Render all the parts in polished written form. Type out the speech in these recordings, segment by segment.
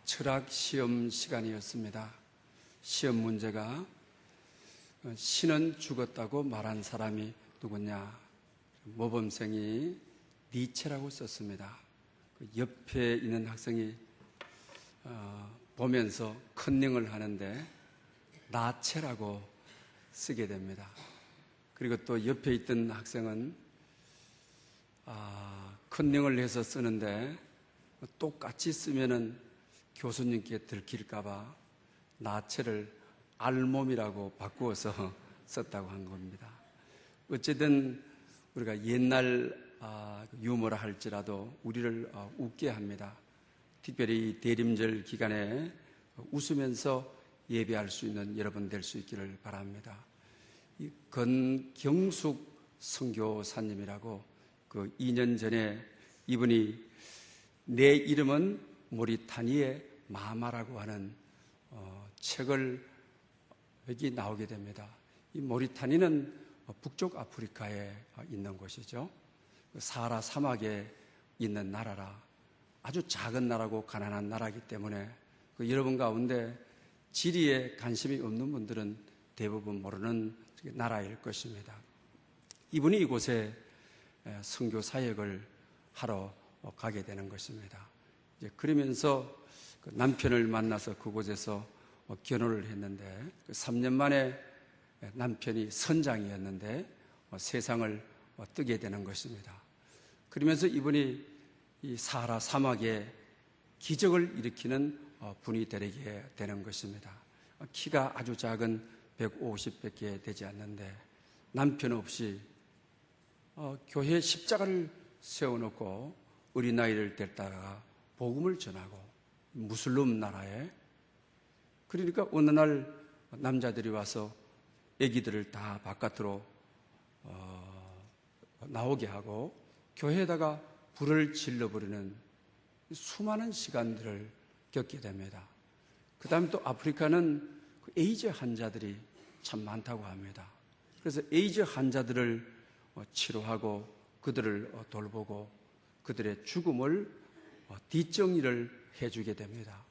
철학 시험 시간이었습니다. 시험 문제가 신은 죽었다고 말한 사람이 누구냐? 모범생이 니체라고 썼습니다. 옆에 있는 학생이 보면서 컨닝을 하는데 나체라고 쓰게 됩니다. 그리고 또 옆에 있던 학생은 컨닝을 해서 쓰는데 똑같이 쓰면은 교수님께 들킬까봐 나체를 알몸이라고 바꾸어서 썼다고 한 겁니다. 어쨌든 우리가 옛날 유머라 할지라도 우리를 웃게 합니다. 특별히 대림절 기간에 웃으면서 예배할 수 있는 여러분 될 수 있기를 바랍니다. 이 건경숙 선교사님이라고 그 2년 전에 이분이 내 이름은 모리타니의 마마라고 하는 책을 여기 나오게 됩니다. 이 모리타니는 북쪽 아프리카에 있는 곳이죠. 사하라 사막에 있는 나라라 아주 작은 나라고 가난한 나라이기 때문에 여러분 가운데 지리에 관심이 없는 분들은 대부분 모르는 나라일 것입니다. 이분이 이곳에 선교 사역을 하러 가게 되는 것입니다. 그러면서 남편을 만나서 그곳에서 결혼을 했는데 3년 만에 남편이 선장이었는데 세상을 뜨게 되는 것입니다. 그러면서 이분이 이 사하라 사막에 기적을 일으키는 분이 되게 되는 것입니다. 키가 아주 작은 150밖에 되지 않는데 남편 없이 교회에 십자가를 세워놓고 어린아이를 데리다가 복음을 전하고 무슬림 나라에 그러니까 어느 날 남자들이 와서 애기들을 다 바깥으로 나오게 하고 교회에다가 불을 질러버리는 수많은 시간들을 겪게 됩니다. 그 다음에 또 아프리카는 에이즈 환자들이 참 많다고 합니다. 그래서 에이즈 환자들을 치료하고 그들을 돌보고 그들의 죽음을 뒷정리를 해주게 됩니다.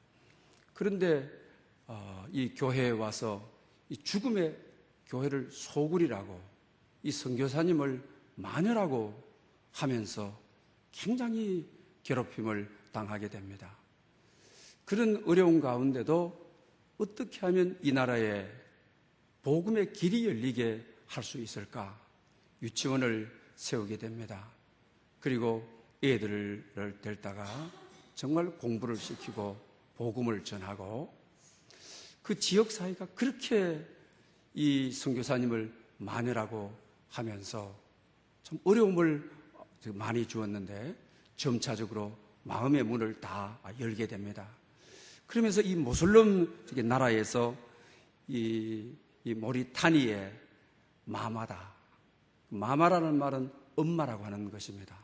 그런데 이 교회에 와서 이 죽음의 교회를 소굴이라고 이 선교사님을 마녀라고 하면서 굉장히 괴롭힘을 당하게 됩니다. 그런 어려운 가운데도 어떻게 하면 이 나라에 복음의 길이 열리게 할 수 있을까? 유치원을 세우게 됩니다. 그리고 애들을 데리다가 정말 공부를 시키고 복음을 전하고 그 지역사회가 그렇게 이 선교사님을 마녀라고 하면서 참 어려움을 많이 주었는데 점차적으로 마음의 문을 다 열게 됩니다. 그러면서 이 모슬림 나라에서 이 모리타니의 마마다. 마마라는 말은 엄마라고 하는 것입니다.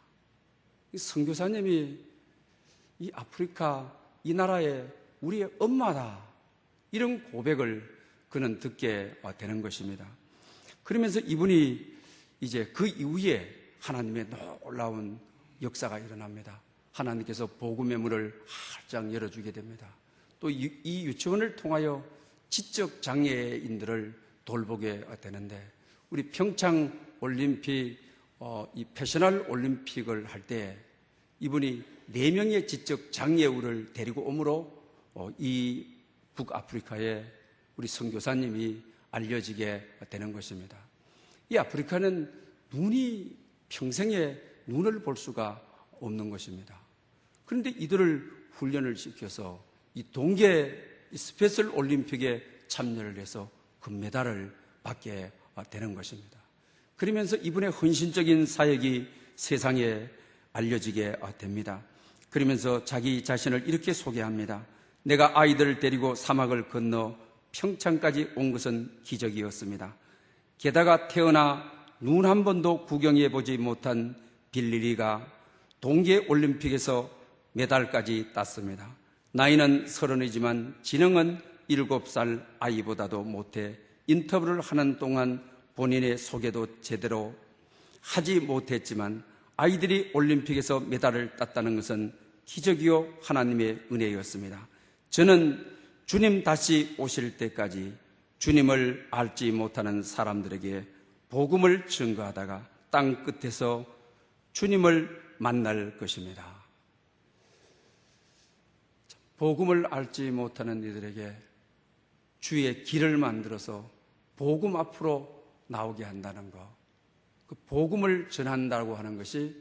이 선교사님이 이 아프리카 이 나라의 우리의 엄마다. 이런 고백을 그는 듣게 되는 것입니다. 그러면서 이분이 이제 그 이후에 하나님의 놀라운 역사가 일어납니다. 하나님께서 복음의 문을 활짝 열어주게 됩니다. 또 이 유치원을 통하여 지적 장애인들을 돌보게 되는데 우리 평창 올림픽 이 패셔널 올림픽을 할 때 이분이 4명의 지적 장애우를 데리고 오므로 이 북아프리카에 우리 선교사님이 알려지게 되는 것입니다. 이 아프리카는 눈이 평생에 눈을 볼 수가 없는 것입니다. 그런데 이들을 훈련을 시켜서 이 동계 스페셜 올림픽에 참여를 해서 금메달을 받게 되는 것입니다. 그러면서 이분의 헌신적인 사역이 세상에 알려지게 됩니다. 그러면서 자기 자신을 이렇게 소개합니다. 내가 아이들을 데리고 사막을 건너 평창까지 온 것은 기적이었습니다. 게다가 태어나 눈 한 번도 구경해 보지 못한 빌리리가 동계올림픽에서 메달까지 땄습니다. 나이는 30이지만 지능은 7살 아이보다도 못해 인터뷰를 하는 동안 본인의 소개도 제대로 하지 못했지만 아이들이 올림픽에서 메달을 땄다는 것은 기적이요 하나님의 은혜였습니다. 저는 주님 다시 오실 때까지 주님을 알지 못하는 사람들에게 복음을 증거하다가 땅 끝에서 주님을 만날 것입니다. 복음을 알지 못하는 이들에게 주의 길을 만들어서 복음 앞으로 나오게 한다는 것, 그 복음을 전한다고 하는 것이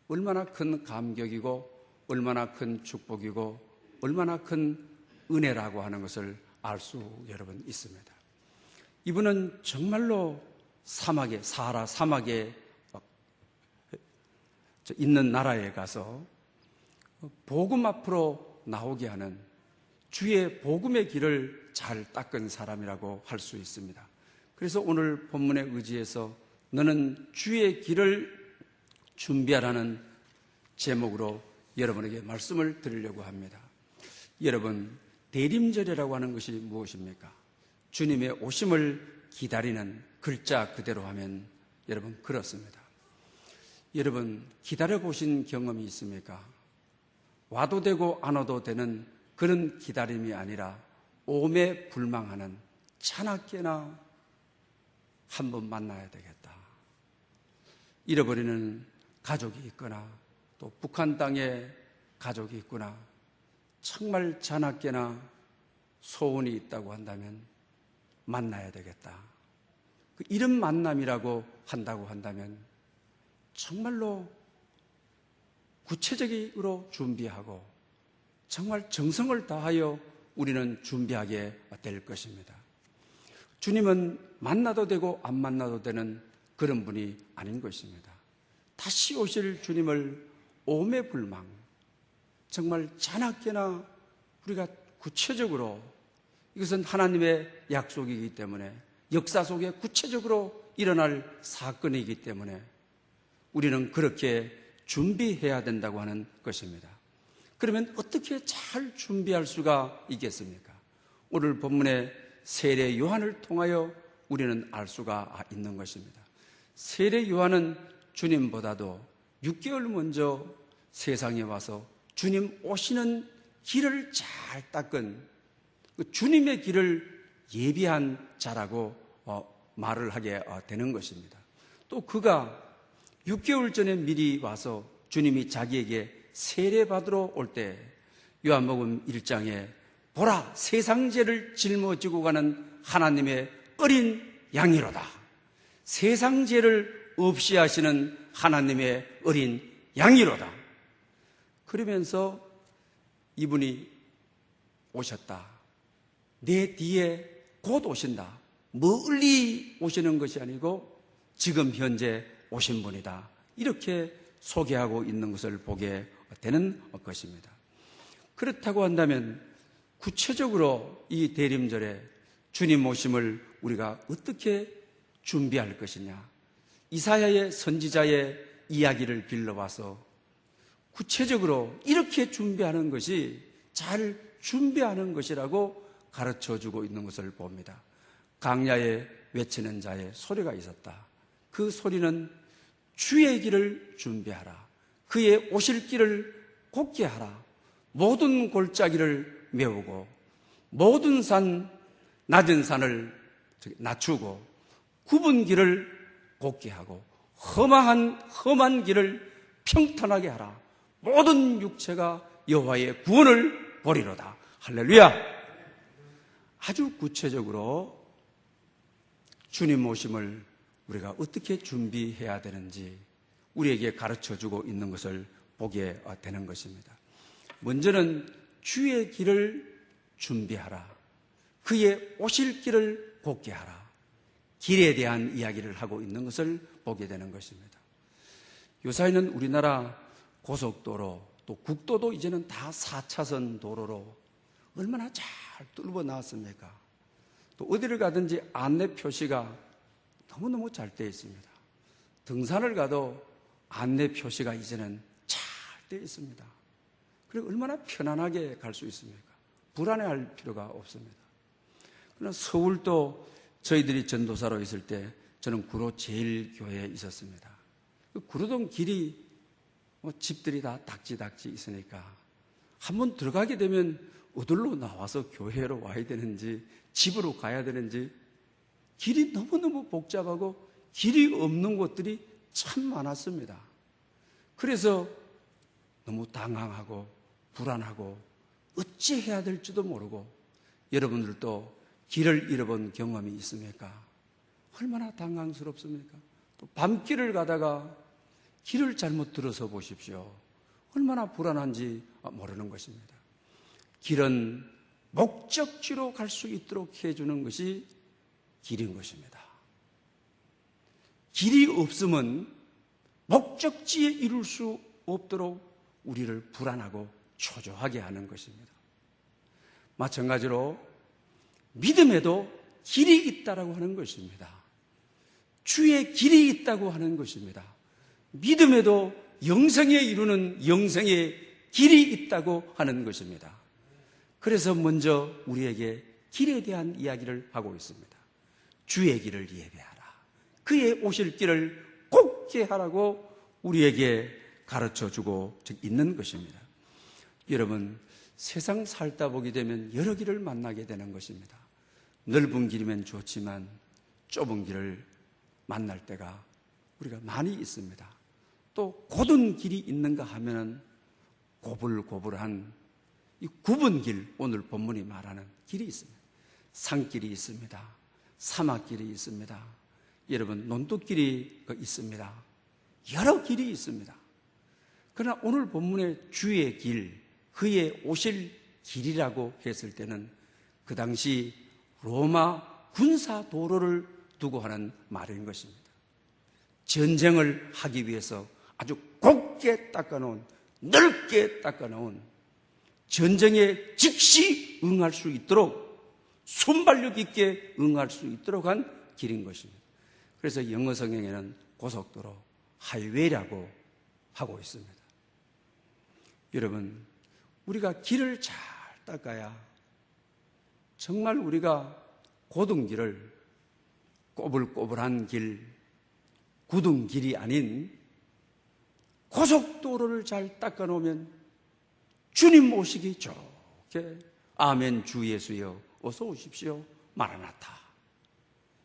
얼마나 큰 감격이고 얼마나 큰 축복이고 얼마나 큰 은혜라고 하는 것을 알 수 여러분 있습니다. 이분은 정말로 사하라 사막에 있는 나라에 가서 복음 앞으로 나오게 하는 주의 복음의 길을 잘 닦은 사람이라고 할 수 있습니다. 그래서 오늘 본문에 의지해서 너는 주의 길을 준비하라는 제목으로 여러분에게 말씀을 드리려고 합니다. 여러분, 대림절이라고 하는 것이 무엇입니까? 주님의 오심을 기다리는 글자 그대로 하면 여러분 그렇습니다. 여러분, 기다려보신 경험이 있습니까? 와도 되고 안 와도 되는 그런 기다림이 아니라 오매불망하는, 차납게나 한번 만나야 되겠다. 잃어버리는 가족이 있거나 또 북한 땅에 가족이 있구나, 정말 자나깨나 소원이 있다고 한다면 만나야 되겠다. 이런 만남이라고 한다고 한다면 정말로 구체적으로 준비하고 정말 정성을 다하여 우리는 준비하게 될 것입니다. 주님은 만나도 되고 안 만나도 되는 그런 분이 아닌 것입니다. 다시 오실 주님을 오매불망, 정말 자나깨나 우리가 구체적으로, 이것은 하나님의 약속이기 때문에 역사 속에 구체적으로 일어날 사건이기 때문에 우리는 그렇게 준비해야 된다고 하는 것입니다. 그러면 어떻게 잘 준비할 수가 있겠습니까? 오늘 본문의 세례 요한을 통하여 우리는 알 수가 있는 것입니다. 세례 요한은 주님보다도 6개월 먼저 세상에 와서 주님 오시는 길을 잘 닦은 주님의 길을 예비한 자라고 말을 하게 되는 것입니다. 또 그가 6개월 전에 미리 와서 주님이 자기에게 세례받으러 올 때 요한복음 1장에 보라, 세상 죄를 짊어지고 가는 하나님의 어린 양이로다. 세상 죄를 없이 하시는 하나님의 어린 양이로다. 그러면서 이분이 오셨다. 내 뒤에 곧 오신다. 멀리 오시는 것이 아니고 지금 현재 오신 분이다. 이렇게 소개하고 있는 것을 보게 되는 것입니다. 그렇다고 한다면 구체적으로 이 대림절에 주님 오심을 우리가 어떻게 준비할 것이냐? 이사야의 선지자의 이야기를 빌려와서 구체적으로 이렇게 준비하는 것이 잘 준비하는 것이라고 가르쳐주고 있는 것을 봅니다. 강야에 외치는 자의 소리가 있었다. 그 소리는 주의 길을 준비하라. 그의 오실 길을 곧게 하라. 모든 골짜기를 메우고 모든 산, 낮은 산을 낮추고 굽은 길을 곧게 하고 험한 길을 평탄하게 하라. 모든 육체가 여호와의 구원을 보리로다. 할렐루야. 아주 구체적으로 주님 오심을 우리가 어떻게 준비해야 되는지 우리에게 가르쳐주고 있는 것을 보게 되는 것입니다. 먼저는 주의 길을 준비하라. 그의 오실 길을 곧게 하라. 길에 대한 이야기를 하고 있는 것을 보게 되는 것입니다. 요사이는 우리나라 고속도로 또 국도도 이제는 다 4차선 도로로 얼마나 잘 뚫어 놨습니까? 또 어디를 가든지 안내 표시가 너무너무 잘 되어 있습니다. 등산을 가도 안내 표시가 이제는 잘 되어 있습니다. 그리고 얼마나 편안하게 갈 수 있습니까? 불안해할 필요가 없습니다. 그러나 서울도 저희들이 전도사로 있을 때 저는 구로 제일교회에 있었습니다. 그 구로동 길이 집들이 다 닥지 있으니까 한번 들어가게 되면 어디로 나와서 교회로 와야 되는지, 집으로 가야 되는지, 길이 너무너무 복잡하고 길이 없는 곳들이 참 많았습니다. 그래서 너무 당황하고 불안하고 어찌 해야 될지도 모르고, 여러분들도 길을 잃어본 경험이 있습니까? 얼마나 당황스럽습니까? 또 밤길을 가다가 길을 잘못 들어서 보십시오. 얼마나 불안한지 모르는 것입니다. 길은 목적지로 갈 수 있도록 해주는 것이 길인 것입니다. 길이 없으면 목적지에 이룰 수 없도록 우리를 불안하고 초조하게 하는 것입니다. 마찬가지로 믿음에도 길이 있다라고 하는 것입니다. 주의 길이 있다고 하는 것입니다. 믿음에도 영생에 이루는 영생의 길이 있다고 하는 것입니다. 그래서 먼저 우리에게 길에 대한 이야기를 하고 있습니다. 주의 길을 예배하라. 그의 오실 길을 곱게 하라고 우리에게 가르쳐주고 있는 것입니다. 여러분, 세상 살다 보게 되면 여러 길을 만나게 되는 것입니다. 넓은 길이면 좋지만 좁은 길을 만날 때가 우리가 많이 있습니다. 또 곧은 길이 있는가 하면은 고불고불한 이 굽은 길, 오늘 본문이 말하는 길이 있습니다. 산길이 있습니다. 사막길이 있습니다. 여러분, 논두길이 있습니다. 여러 길이 있습니다. 그러나 오늘 본문의 주의 길, 그의 오실 길이라고 했을 때는 그 당시 로마 군사 도로를 두고 하는 말인 것입니다. 전쟁을 하기 위해서 아주 곱게 닦아놓은, 넓게 닦아놓은, 전쟁에 즉시 응할 수 있도록, 순발력 있게 응할 수 있도록 한 길인 것입니다. 그래서 영어 성경에는 고속도로, 하이웨이라고 하고 있습니다. 여러분, 우리가 길을 잘 닦아야 정말 우리가 곧은 길을, 꼬불꼬불한 길, 굳은 길이 아닌 고속도로를 잘 닦아놓으면 주님 오시기 좋게 아멘 주 예수여 어서 오십시오 마라나타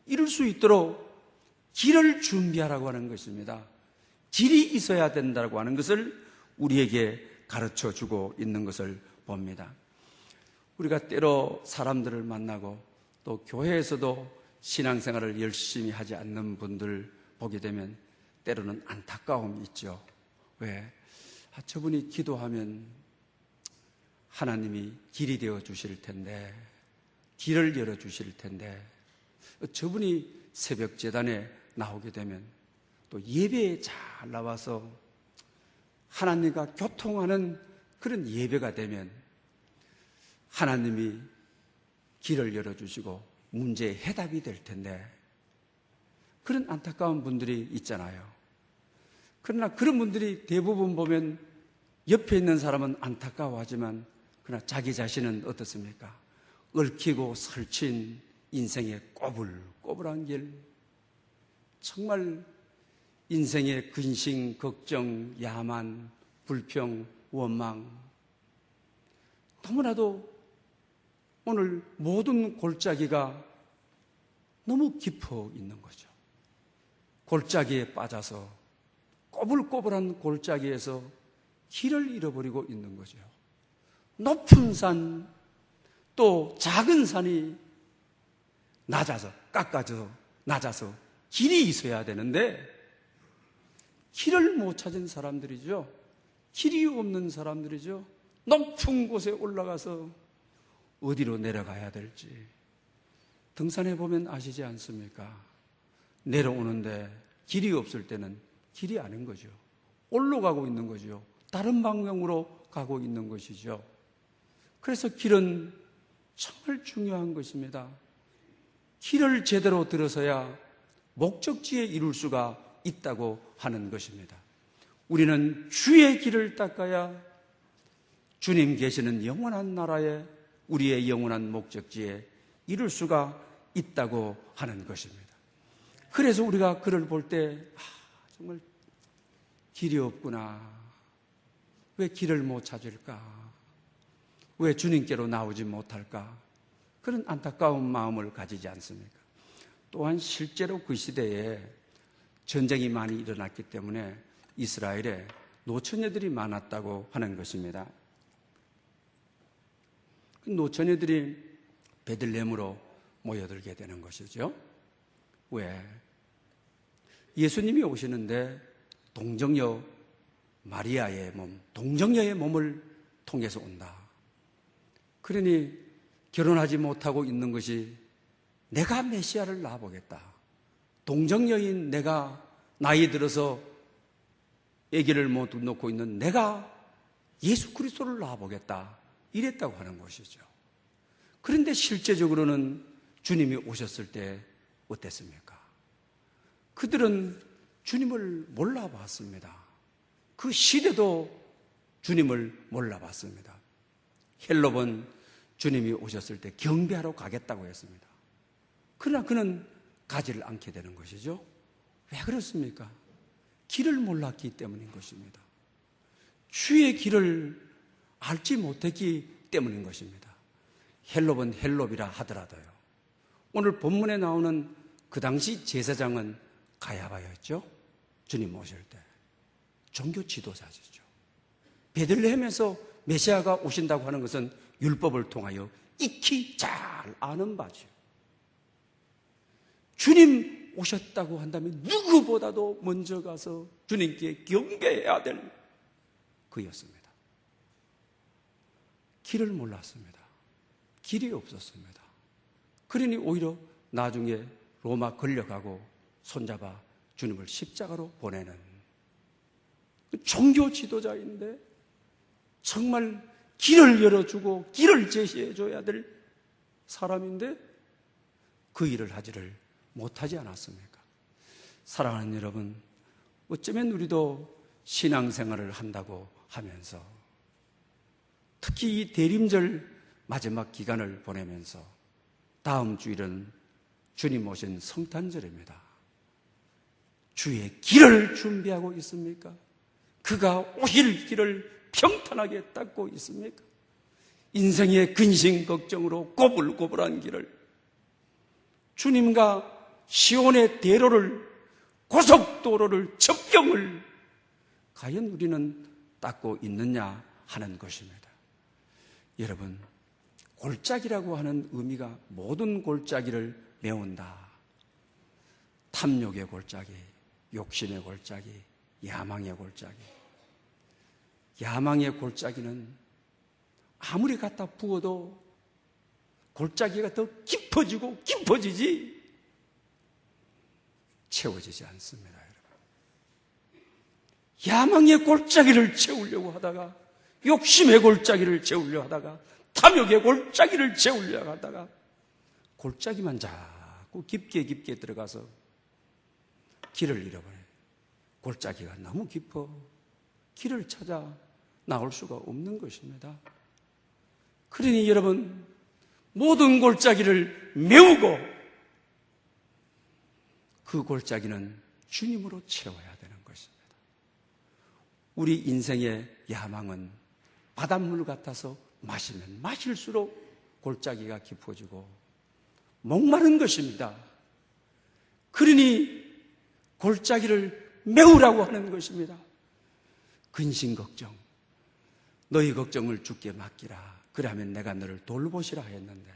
이럴 수 있도록 길을 준비하라고 하는 것입니다. 길이 있어야 된다고 하는 것을 우리에게 가르쳐주고 있는 것을 봅니다. 우리가 때로 사람들을 만나고 또 교회에서도 신앙생활을 열심히 하지 않는 분들 보게 되면 때로는 안타까움이 있죠. 왜? 저분이 기도하면 하나님이 길이 되어 주실 텐데, 길을 열어 주실 텐데, 저분이 새벽 제단에 나오게 되면 또 예배에 잘 나와서 하나님과 교통하는 그런 예배가 되면 하나님이 길을 열어주시고 문제의 해답이 될 텐데, 그런 안타까운 분들이 있잖아요. 그러나 그런 분들이 대부분 보면 옆에 있는 사람은 안타까워하지만 그러나 자기 자신은 어떻습니까? 얽히고 설친 인생의 꼬불꼬불한 길, 정말 인생의 근심, 걱정, 야만, 불평, 원망, 너무나도 오늘 모든 골짜기가 너무 깊어 있는 거죠. 골짜기에 빠져서 꼬불꼬불한 골짜기에서 길을 잃어버리고 있는 거죠. 높은 산, 또 작은 산이 낮아서, 깎아져, 낮아서 길이 있어야 되는데 길을 못 찾은 사람들이죠. 길이 없는 사람들이죠. 높은 곳에 올라가서 어디로 내려가야 될지 등산해 보면 아시지 않습니까? 내려오는데 길이 없을 때는 길이 아닌 거죠. 올라가고 있는 거죠. 다른 방향으로 가고 있는 것이죠. 그래서 길은 정말 중요한 것입니다. 길을 제대로 들어서야 목적지에 이룰 수가 있다고 하는 것입니다. 우리는 주의 길을 닦아야 주님 계시는 영원한 나라에, 우리의 영원한 목적지에 이룰 수가 있다고 하는 것입니다. 그래서 우리가 그를 볼 때 정말 길이 없구나. 왜 길을 못 찾을까? 왜 주님께로 나오지 못할까? 그런 안타까운 마음을 가지지 않습니까? 또한 실제로 그 시대에 전쟁이 많이 일어났기 때문에 이스라엘에 노처녀들이 많았다고 하는 것입니다. 그 노처녀들이 베들레헴으로 모여들게 되는 것이죠. 왜? 예수님이 오시는데 동정녀 마리아의 몸, 동정녀의 몸을 통해서 온다. 그러니 결혼하지 못하고 있는 것이 내가 메시아를 낳아보겠다. 동정녀인 내가 나이 들어서 아기를 못 놓고 있는 내가 예수 그리스도를 낳아보겠다. 이랬다고 하는 것이죠. 그런데 실제적으로는 주님이 오셨을 때 어땠습니까? 그들은 주님을 몰라봤습니다. 그 시대도 주님을 몰라봤습니다. 헬롯은 주님이 오셨을 때 경배하러 가겠다고 했습니다. 그러나 그는 가지를 않게 되는 것이죠. 왜 그렇습니까? 길을 몰랐기 때문인 것입니다. 주의 길을 알지 못했기 때문인 것입니다. 헬롯은 헬롯이라 하더라도요. 오늘 본문에 나오는 그 당시 제사장은 가야바였죠. 주님 오실 때. 종교 지도자죠. 베들레헴에서 메시아가 오신다고 하는 것은 율법을 통하여 익히 잘 아는 바죠. 주님 오셨다고 한다면 누구보다도 먼저 가서 주님께 경배해야 될 그였습니다. 길을 몰랐습니다. 길이 없었습니다. 그러니 오히려 나중에 로마 걸려가고 손잡아 주님을 십자가로 보내는 종교 지도자인데 정말 길을 열어주고 길을 제시해줘야 될 사람인데 그 일을 하지를 못하지 않았습니까? 사랑하는 여러분, 어쩌면 우리도 신앙생활을 한다고 하면서 특히 이 대림절 마지막 기간을 보내면서 다음 주일은 주님 오신 성탄절입니다. 주의 길을 준비하고 있습니까? 그가 오실 길을 평탄하게 닦고 있습니까? 인생의 근심 걱정으로 꼬불꼬불한 길을 주님과 시온의 대로를 고속도로를 접경을 과연 우리는 닦고 있느냐 하는 것입니다. 여러분, 골짜기라고 하는 의미가 모든 골짜기를 메운다. 탐욕의 골짜기, 욕심의 골짜기, 야망의 골짜기. 야망의 골짜기는 아무리 갖다 부어도 골짜기가 더 깊어지고 깊어지지 채워지지 않습니다, 여러분. 야망의 골짜기를 채우려고 하다가, 욕심의 골짜기를 채우려고 하다가, 탐욕의 골짜기를 채우려고 하다가 골짜기만 자꾸 깊게 들어가서 길을 잃어버려요. 골짜기가 너무 깊어 길을 찾아 나올 수가 없는 것입니다. 그러니 여러분, 모든 골짜기를 메우고 그 골짜기는 주님으로 채워야 되는 것입니다. 우리 인생의 야망은 바닷물 같아서 마시면 마실수록 골짜기가 깊어지고 목마른 것입니다. 그러니 골짜기를 메우라고 하는 것입니다. 근심 걱정, 너희 걱정을 주께 맡기라. 그러면 내가 너를 돌보시라 했는데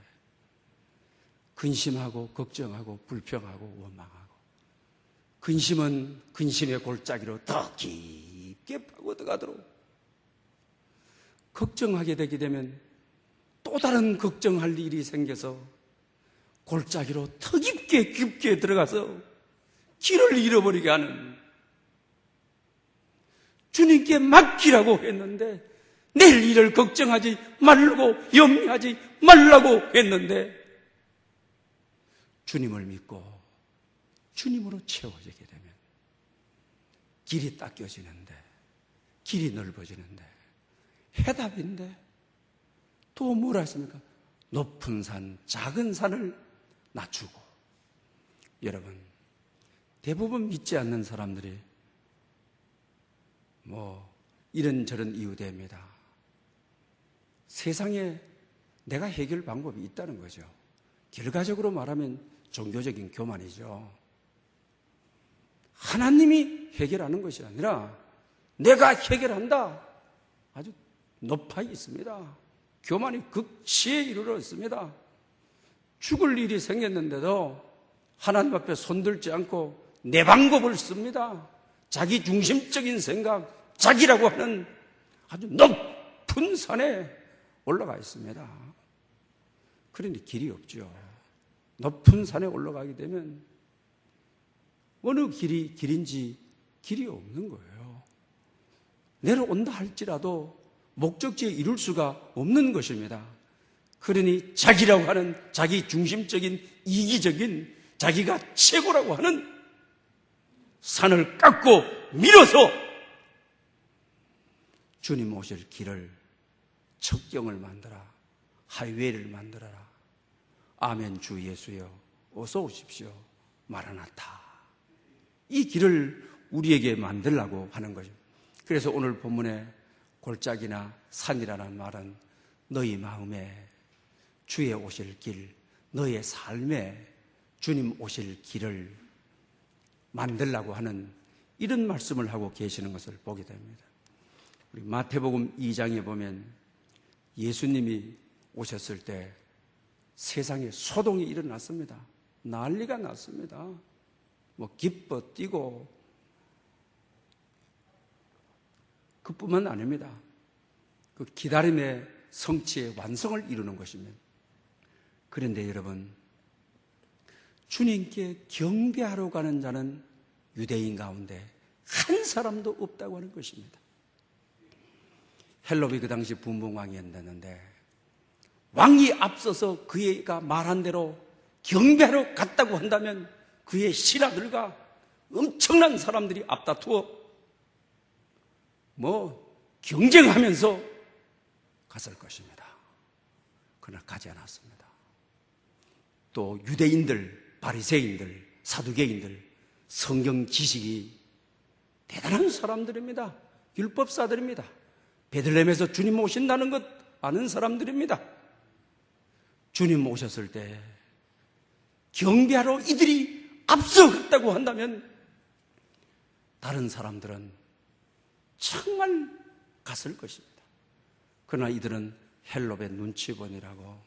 근심하고 걱정하고 불평하고 원망하고 근심은 근심의 골짜기로 더 깊게 파고들어가도록 걱정하게 되게 되면 또 다른 걱정할 일이 생겨서 골짜기로 더 깊게 들어가서 길을 잃어버리게 하는, 주님께 맡기라고 했는데 내일 일을 걱정하지 말고 염려하지 말라고 했는데 주님을 믿고 주님으로 채워지게 되면 길이 닦여지는데, 길이 넓어지는데, 해답인데 또 뭐라 했습니까? 높은 산, 작은 산을 낮추고. 여러분, 대부분 믿지 않는 사람들이 이런저런 이유 됩니다. 세상에 내가 해결 방법이 있다는 거죠. 결과적으로 말하면 종교적인 교만이죠. 하나님이 해결하는 것이 아니라 내가 해결한다. 아주 높아 있습니다. 교만이 극치에 이르렀습니다. 죽을 일이 생겼는데도 하나님 앞에 손들지 않고 내 방법을 씁니다. 자기 중심적인 생각, 자기라고 하는 아주 높은 산에 올라가 있습니다. 그러니 길이 없죠. 높은 산에 올라가게 되면 어느 길이 길인지 길이 없는 거예요. 내려온다 할지라도 목적지에 이룰 수가 없는 것입니다. 그러니 자기라고 하는 자기 중심적인 이기적인 자기가 최고라고 하는 산을 깎고 밀어서 주님 오실 길을 첩경을 만들어 하이웨이를 만들어라. 아멘 주 예수여 어서 오십시오. 마라나타. 이 길을 우리에게 만들라고 하는 거죠. 그래서 오늘 본문에 골짜기나 산이라는 말은 너희 마음에 주의 오실 길, 너의 삶에 주님 오실 길을 만들라고 하는 이런 말씀을 하고 계시는 것을 보게 됩니다. 우리 마태복음 2장에 보면 예수님이 오셨을 때 세상에 소동이 일어났습니다. 난리가 났습니다. 기뻐 뛰고 그뿐만 아닙니다. 그 기다림의 성취의 완성을 이루는 것입니다. 그런데 여러분, 주님께 경배하러 가는 자는 유대인 가운데 한 사람도 없다고 하는 것입니다. 헬롯이 그 당시 분봉왕이었는데 왕이 앞서서 그가 말한 대로 경배하러 갔다고 한다면 그의 신하들과 엄청난 사람들이 앞다투어 경쟁하면서 갔을 것입니다. 그러나 가지 않았습니다. 또 유대인들, 바리새인들, 사두개인들, 성경 지식이 대단한 사람들입니다. 율법사들입니다. 베들레헴에서 주님 오신다는 것 아는 사람들입니다. 주님 오셨을 때 경배하러 이들이 앞서갔다고 한다면 다른 사람들은 정말 갔을 것입니다. 그러나 이들은 헬롯의 눈치 보느라고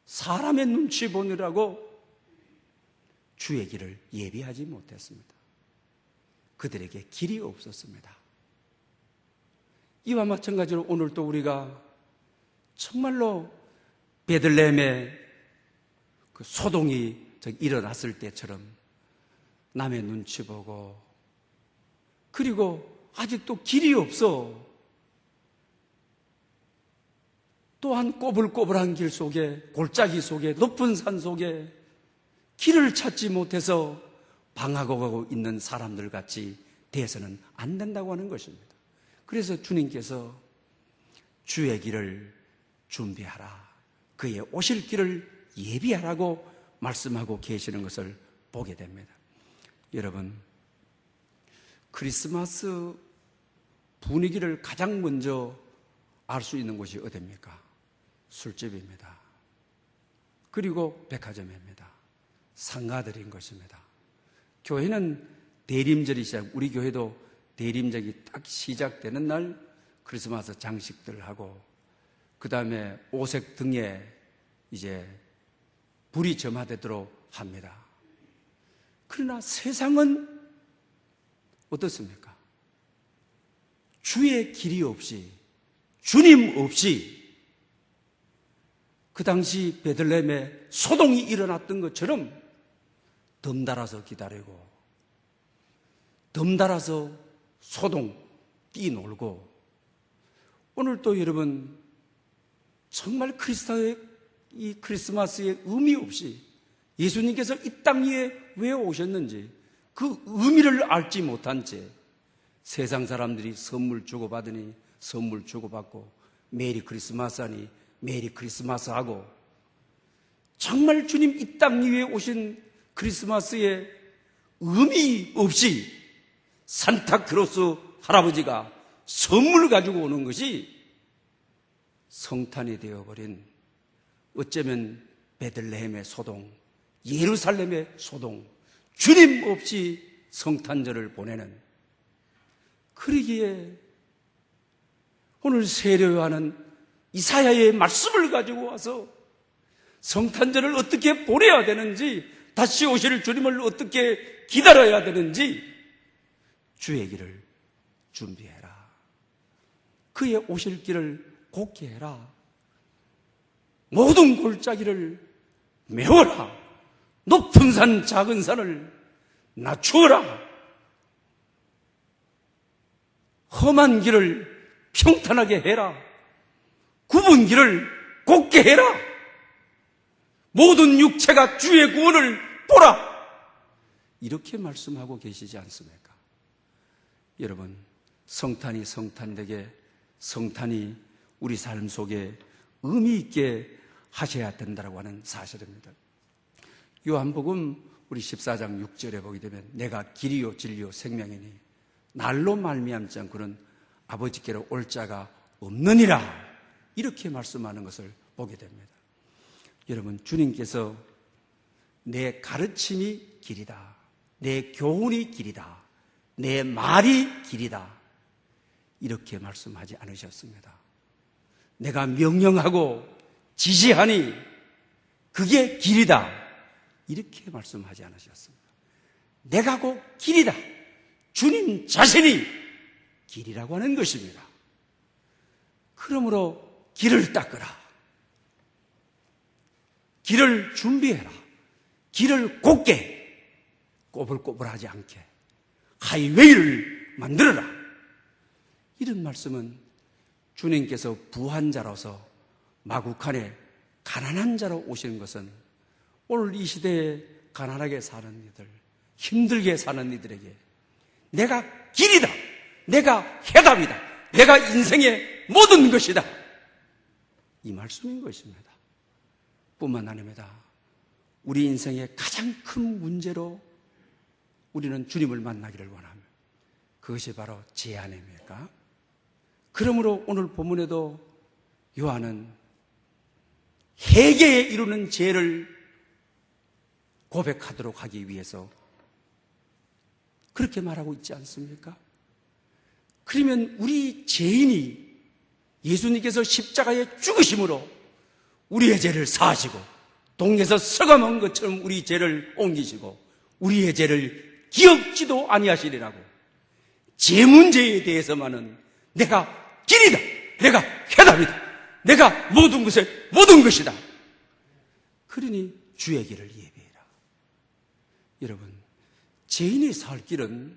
사람의 눈치 보느라고 주의 길을 예비하지 못했습니다. 그들에게 길이 없었습니다. 이와 마찬가지로 오늘 또 우리가 정말로 베들레헴의 그 소동이 일어났을 때처럼 남의 눈치 보고 그리고 아직도 길이 없어 또한 꼬불꼬불한 길 속에 골짜기 속에 높은 산 속에 길을 찾지 못해서 방황하고 가고 있는 사람들 같이 돼서는 안 된다고 하는 것입니다. 그래서 주님께서 주의 길을 준비하라. 그의 오실 길을 예비하라고 말씀하고 계시는 것을 보게 됩니다. 여러분, 크리스마스 분위기를 가장 먼저 알 수 있는 곳이 어디입니까? 술집입니다. 그리고 백화점입니다. 상가들인 것입니다. 교회는 대림절이 우리 교회도 대림절이 딱 시작되는 날 크리스마스 장식들 하고 그 다음에 오색 등에 이제 불이 점화되도록 합니다. 그러나 세상은 어떻습니까? 주의 길이 없이 주님 없이 그 당시 베들레헴에 소동이 일어났던 것처럼 덤달아서 기다리고 덤달아서 소동 뛰놀고 오늘 또 여러분 정말 이 크리스마스의 의미 없이 예수님께서 이 땅 위에 왜 오셨는지 그 의미를 알지 못한 채 세상 사람들이 선물 주고받으니 선물 주고받고 메리 크리스마스 하니 메리 크리스마스 하고 정말 주님 이 땅 위에 오신 크리스마스의 의미 없이 산타크로스 할아버지가 선물 가지고 오는 것이 성탄이 되어버린, 어쩌면 베들레헴의 소동, 예루살렘의 소동, 주님 없이 성탄절을 보내는, 그러기에 오늘 세례 요한은 이사야의 말씀을 가지고 와서 성탄절을 어떻게 보내야 되는지, 다시 오실 주님을 어떻게 기다려야 되는지 주의 길을 준비해라. 그의 오실 길을 곱게 해라. 모든 골짜기를 메워라. 높은 산 작은 산을 낮추어라. 험한 길을 평탄하게 해라. 굽은 길을 곱게 해라. 모든 육체가 주의 구원을 보라. 이렇게 말씀하고 계시지 않습니까? 여러분, 성탄이 성탄되게, 성탄이 우리 삶 속에 의미 있게 하셔야 된다고 하는 사실입니다. 요한복음 우리 14장 6절에 보게 되면 내가 길이요 진리요 생명이니 날로 말미암지 않고는 아버지께로 올 자가 없느니라, 이렇게 말씀하는 것을 보게 됩니다. 여러분, 주님께서 내 가르침이 길이다, 내 교훈이 길이다, 내 말이 길이다, 이렇게 말씀하지 않으셨습니다. 내가 명령하고 지시하니 그게 길이다, 이렇게 말씀하지 않으셨습니다. 내가 곧 길이다. 주님 자신이 길이라고 하는 것입니다. 그러므로 길을 닦으라. 길을 준비해라. 길을 곱게, 꼬불꼬불하지 않게 하이웨이를 만들어라. 이런 말씀은 주님께서 부한자로서 마구간에 가난한 자로 오시는 것은 오늘 이 시대에 가난하게 사는 이들, 힘들게 사는 이들에게 내가 길이다, 내가 해답이다, 내가 인생의 모든 것이다, 이 말씀인 것입니다. 뿐만 아닙니다. 우리 인생의 가장 큰 문제로 우리는 주님을 만나기를 원합니다. 그것이 바로 죄 아닙니까? 그러므로 오늘 본문에도 요한은 회개에 이루는 죄를 고백하도록 하기 위해서 그렇게 말하고 있지 않습니까? 그러면 우리 죄인이 예수님께서 십자가에 죽으심으로 우리의 죄를 사하시고 동에서 썩어먹은 것처럼 우리 죄를 옮기시고 우리의 죄를 기억지도 아니하시리라고, 죄 문제에 대해서만은 내가 길이다, 내가 해답이다, 내가 모든 것의 모든 것이다. 그러니 주의 길을 예비해라. 여러분, 죄인이 살 길은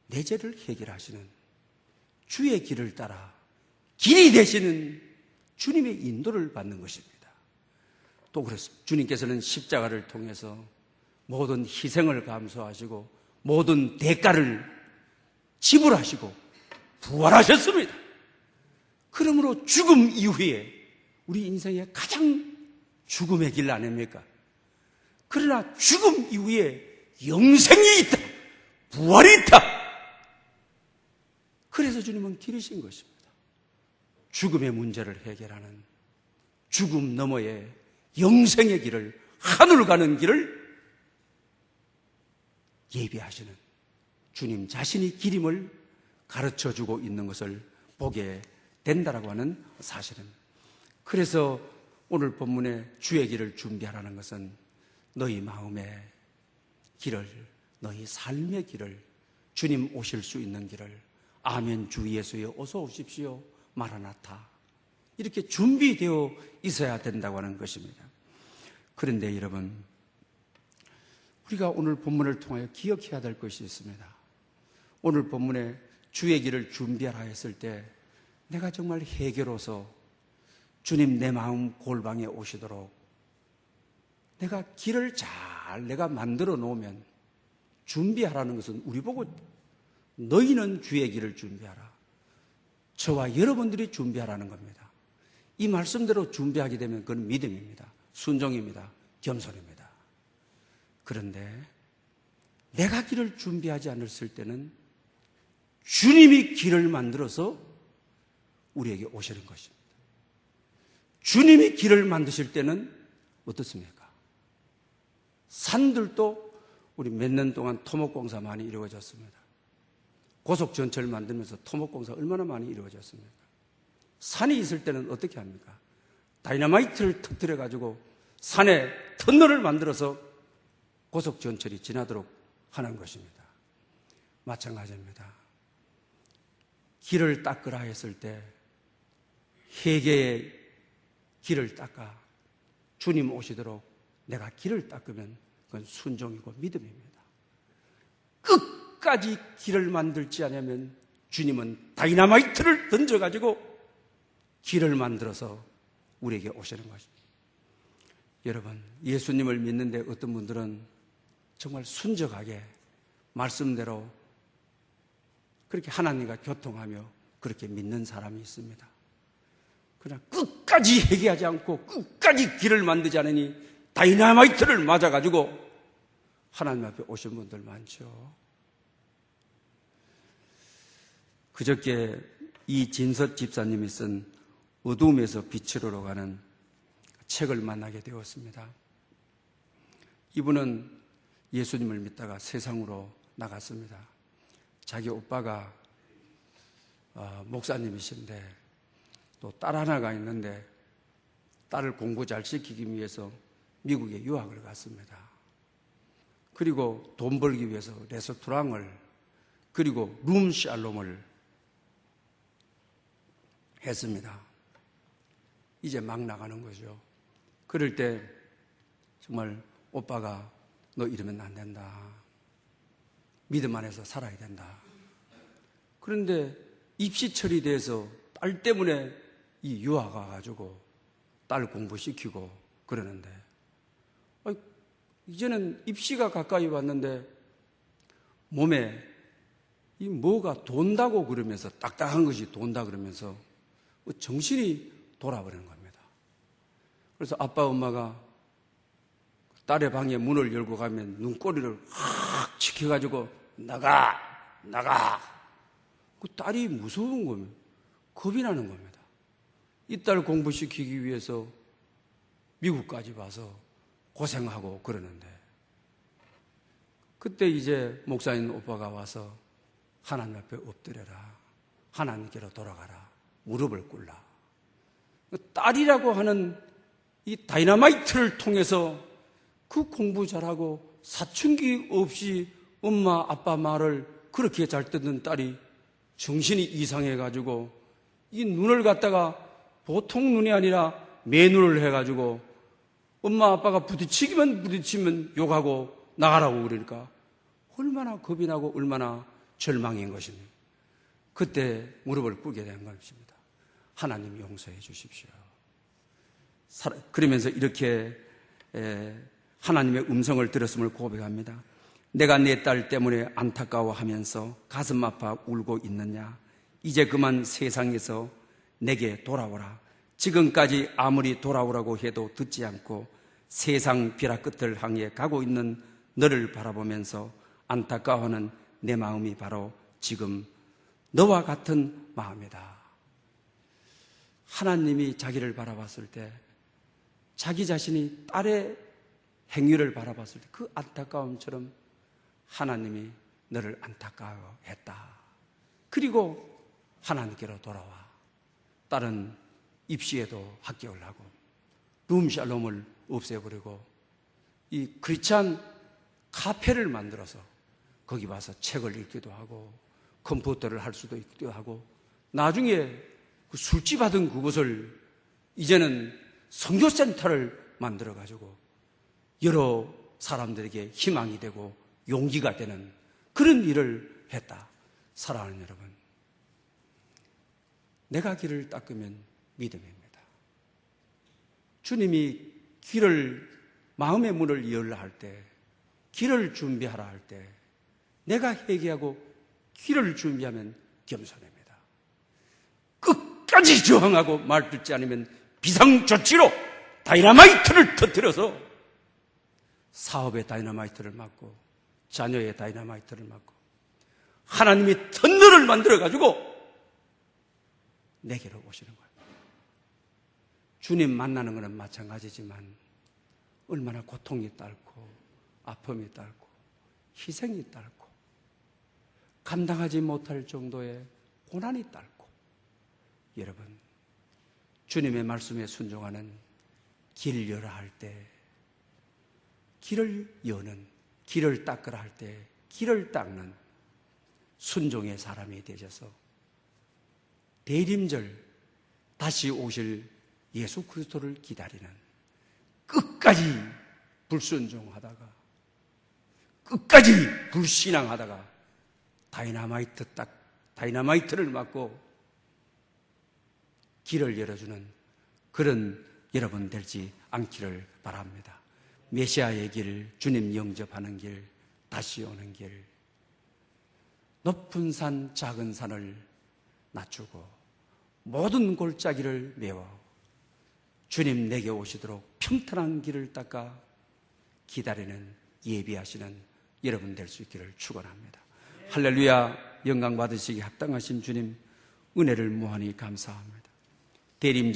내 죄를 해결하시는 주의 길을 따라 길이 되시는 주님의 인도를 받는 것입니다. 또 그렇습니다. 주님께서는 십자가를 통해서 모든 희생을 감수하시고 모든 대가를 지불하시고 부활하셨습니다. 그러므로 죽음 이후에 우리 인생의 가장 죽음의 길 아닙니까? 그러나 죽음 이후에 영생이 있다, 부활이 있다. 그래서 주님은 길이신 것입니다. 죽음의 문제를 해결하는, 죽음 너머의 영생의 길을, 하늘 가는 길을 예비하시는 주님 자신이 길임을 가르쳐주고 있는 것을 보게 된다라고 하는 사실은, 그래서 오늘 본문에 주의 길을 준비하라는 것은 너희 마음의 길을, 너희 삶의 길을, 주님 오실 수 있는 길을, 아멘 주 예수여 어서 오십시오 마라나타, 이렇게 준비되어 있어야 된다고 하는 것입니다. 그런데 여러분, 우리가 오늘 본문을 통하여 기억해야 될 것이 있습니다. 오늘 본문에 주의 길을 준비하라 했을 때 내가 정말 해결로서 주님 내 마음 골방에 오시도록 내가 길을 잘 내가 만들어 놓으면, 준비하라는 것은 우리 보고 너희는 주의 길을 준비하라, 저와 여러분들이 준비하라는 겁니다. 이 말씀대로 준비하게 되면 그건 믿음입니다. 순종입니다. 겸손입니다. 그런데 내가 길을 준비하지 않았을 때는 주님이 길을 만들어서 우리에게 오시는 것입니다. 주님이 길을 만드실 때는 어떻습니까? 산들도 우리 몇 년 동안 토목공사 많이 이루어졌습니다. 고속전철 만들면서 토목공사 얼마나 많이 이루어졌습니까? 산이 있을 때는 어떻게 합니까? 다이너마이트를 터뜨려가지고 산에 터널을 만들어서 고속전철이 지나도록 하는 것입니다. 마찬가지입니다. 길을 닦으라 했을 때 회개의 길을 닦아 주님 오시도록 내가 길을 닦으면 그건 순종이고 믿음입니다. 끝까지 길을 만들지 않으면 주님은 다이너마이트를 던져가지고 길을 만들어서 우리에게 오시는 것입니다. 여러분, 예수님을 믿는데 어떤 분들은 정말 순적하게 말씀대로 그렇게 하나님과 교통하며 그렇게 믿는 사람이 있습니다. 그러나 끝까지 회개하지 않고 끝까지 길을 만들지 않으니 다이너마이트를 맞아가지고 하나님 앞에 오신 분들 많죠. 그저께 이진석 집사님이 쓴 어두움에서 빛으로 가는 책을 만나게 되었습니다. 이분은 예수님을 믿다가 세상으로 나갔습니다. 자기 오빠가 목사님이신데 또 딸 하나가 있는데 딸을 공부 잘 시키기 위해서 미국에 유학을 갔습니다. 그리고 돈 벌기 위해서 레스토랑을 그리고 룸샬롬을 했습니다. 이제 막 나가는 거죠. 그럴 때 정말 오빠가 너 이러면 안 된다. 믿음 안에서 살아야 된다. 그런데 입시 처리돼서 딸 때문에 이 유학 와가지고 딸 공부시키고 그러는데 이제는 입시가 가까이 왔는데 몸에 이 뭐가 돈다고 그러면서 딱딱한 것이 돈다 그러면서 정신이 돌아버리는 겁니다. 그래서 아빠 엄마가 딸의 방에 문을 열고 가면 눈꼬리를 확 치켜가지고 나가 그 딸이 무서운 겁니다. 겁이 나는 겁니다. 이 딸 공부시키기 위해서 미국까지 와서 고생하고 그러는데 그때 이제 목사님 오빠가 와서 하나님 앞에 엎드려라. 하나님께로 돌아가라. 무릎을 꿇라. 딸이라고 하는 이 다이너마이트를 통해서 그 공부 잘하고 사춘기 없이 엄마 아빠 말을 그렇게 잘 듣는 딸이 정신이 이상해가지고 이 눈을 갖다가 보통 눈이 아니라 매눈을 해가지고 엄마 아빠가 부딪히면 욕하고 나가라고 그러니까 얼마나 겁이 나고 얼마나 절망인 것입니다. 그때 무릎을 꿇게 된 것입니다. 하나님 용서해 주십시오. 그러면서 이렇게 하나님의 음성을 들었음을 고백합니다. 내가 내 딸 때문에 안타까워하면서 가슴 아파 울고 있느냐? 이제 그만 세상에서 내게 돌아오라. 지금까지 아무리 돌아오라고 해도 듣지 않고 세상 벼락 끝을 향해 가고 있는 너를 바라보면서 안타까워하는 내 마음이 바로 지금 너와 같은 마음이다. 하나님이 자기를 바라봤을 때 자기 자신이 딸의 행위를 바라봤을 때 그 안타까움처럼 하나님이 너를 안타까워했다. 그리고 하나님께로 돌아와. 딸은 입시에도 합격을 하고 룸샬롬을 없애버리고 이 크리스찬 카페를 만들어서 거기 와서 책을 읽기도 하고 컴퓨터를 할 수도 있기도 하고 나중에 그 술집 하던 그곳을 이제는 선교센터를 만들어가지고 여러 사람들에게 희망이 되고 용기가 되는 그런 일을 했다. 사랑하는 여러분, 내가 길을 닦으면 믿음입니다. 주님이 길을 마음의 문을 열라 할 때 길을 준비하라 할 때 내가 회개하고 길을 준비하면 겸손입니다. 끝까지 저항하고 말 듣지 않으면 비상조치로 다이너마이트를 터뜨려서 사업의 다이너마이트를 맞고 자녀의 다이너마이트를 맞고 하나님이 터널을 만들어가지고 내게로 오시는 거예요. 주님 만나는 것은 마찬가지지만 얼마나 고통이 따르고 아픔이 따르고 희생이 따르고 감당하지 못할 정도의 고난이 따르고, 여러분, 주님의 말씀에 순종하는 길 여라 할 때 길을 여는, 길을 닦으라 할 때 길을 닦는 순종의 사람이 되셔서 대림절 다시 오실 예수 그리스도를 기다리는, 끝까지 불순종하다가 끝까지 불신앙하다가 다이너마이트를 맞고 길을 열어주는 그런 여러분 되지 않기를 바랍니다. 메시아의 길, 주님 영접하는 길, 다시 오는 길, 높은 산 작은 산을 낮추고 모든 골짜기를 메워 주님 내게 오시도록 평탄한 길을 닦아 기다리는, 예비하시는 여러분 될 수 있기를 축원합니다. 할렐루야. 영광 받으시기 합당하신 주님 은혜를 무한히 감사합니다. 대림